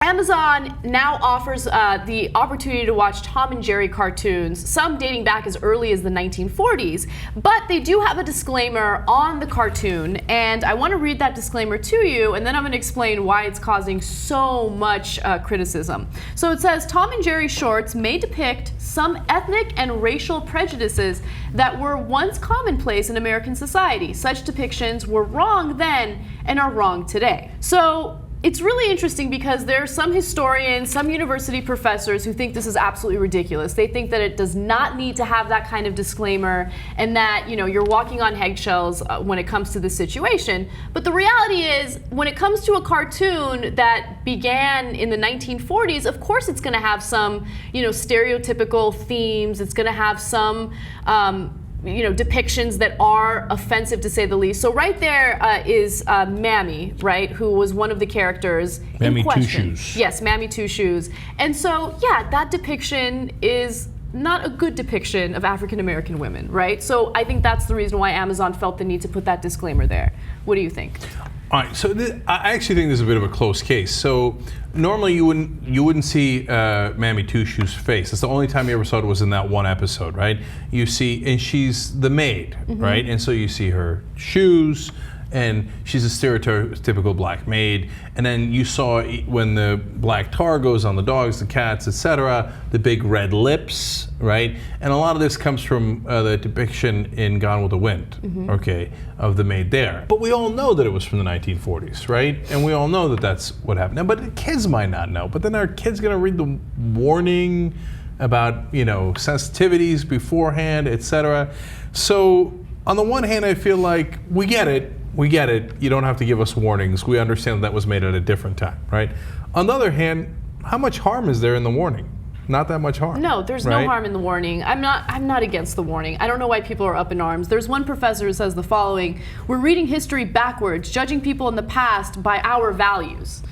Amazon now offers the opportunity to watch Tom and Jerry cartoons, some dating back as early as the 1940s, but they do have a disclaimer on the cartoon, and I want to read that disclaimer to you, and then I'm going to explain why it's causing so much criticism. So it says, Tom and Jerry shorts may depict some ethnic and racial prejudices that were once commonplace in American society. Such depictions were wrong then and are wrong today. So it's really interesting because there are some historians, some university professors who think this is absolutely ridiculous. They think that it does not need to have that kind of disclaimer and that, you know, you're walking on eggshells when it comes to this situation. But the reality is, when it comes to a cartoon that began in the 1940s, of course it's going to have some, you know, stereotypical themes. It's going to have some depictions that are offensive, to say the least. So right there is Mammy, right, who was one of the characters Mammy in question. Two Shoes. Yes, Mammy Two Shoes. And so, yeah, that depiction is not a good depiction of African American women, right? So I think that's the reason why Amazon felt the need to put that disclaimer there. What do you think? All right, so I actually think this is a bit of a close case. So normally you wouldn't see Mammy Two Shoes' face. That's the only time you ever saw it was in that one episode, right? You see, and she's the maid, right? And so you see her shoes, and she's a stereotypical black maid. And then you saw when the black tar goes on the dogs, the cats, etc., the big red lips, right? And a lot of this comes from the depiction in Gone with the Wind, okay, of the maid there. But we all know that it was from the 1940s, right? And we all know that that's what happened. Now, but the kids might not know. But then are kids going to read the warning about, you know, sensitivities beforehand, etc.? So on the one hand, I feel like we get it. We get it. You don't have to give us warnings. We understand that was made at a different time, right? On the other hand, how much harm is there in the warning? Not that much harm. No, there's right? no harm in the warning. I'm not against the warning. I don't know why people are up in arms. There's one professor who says the following: we're reading history backwards, judging people in the past by our values.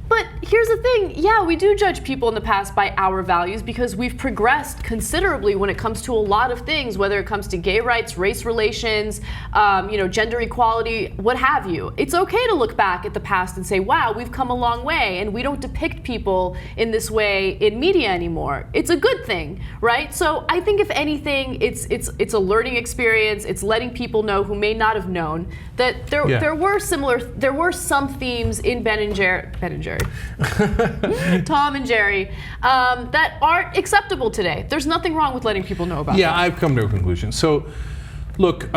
But here's the thing, yeah, we do judge people in the past by our values because we've progressed considerably when it comes to a lot of things, whether it comes to gay rights, race relations, gender equality, what have you. It's okay to look back at the past and say, wow, we've come a long way, and we don't depict people in this way in media anymore. It's a good thing, right? So I think if anything, it's a learning experience. It's letting people know who may not have known that there were some themes in Tom and Jerry, that aren't acceptable today. There's nothing wrong with letting people know about that. Yeah, I've come to a conclusion. So, look,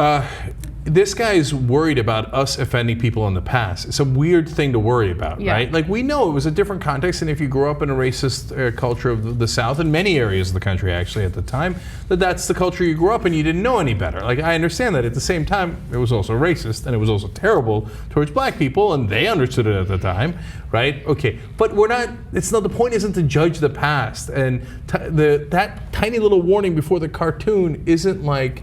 this guy's worried about us offending people in the past. It's a weird thing to worry about, right? Like, we know it was a different context, and if you grew up in a racist culture of the South, in many areas of the country actually at the time, that's the culture you grew up in, you didn't know any better. Like, I understand that. At the same time, it was also racist, and it was also terrible towards black people, and they understood it at the time, right? Okay, but the point isn't to judge the past, and that tiny little warning before the cartoon isn't like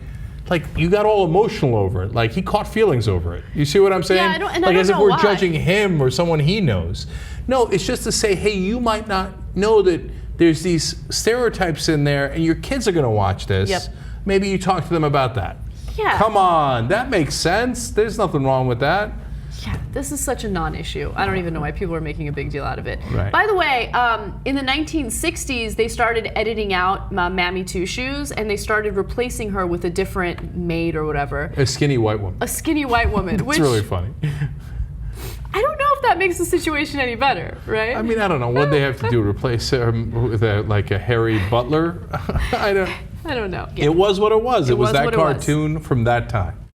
you got all emotional over it. Like, he caught feelings over it. You see what I'm saying? Yeah, I don't as if we're why. judging him or someone he knows. No, it's just to say, hey, you might not know that there's these stereotypes in there, and your kids are going to watch this. Yep. Maybe you talk to them about that. Yeah. Come on, that makes sense. There's nothing wrong with that. Yeah, this is such a non-issue. I don't even know why people are making a big deal out of it. Right. By the way, in the 1960s, they started editing out Mammy Two Shoes, and they started replacing her with a different maid or whatever. A skinny white woman. A skinny white woman. It's really funny. I don't know if that makes the situation any better, right? I mean, I don't know. What they have to do, replace her with a hairy butler? I don't know. Yeah. It was what it was. It was that what it cartoon from that time.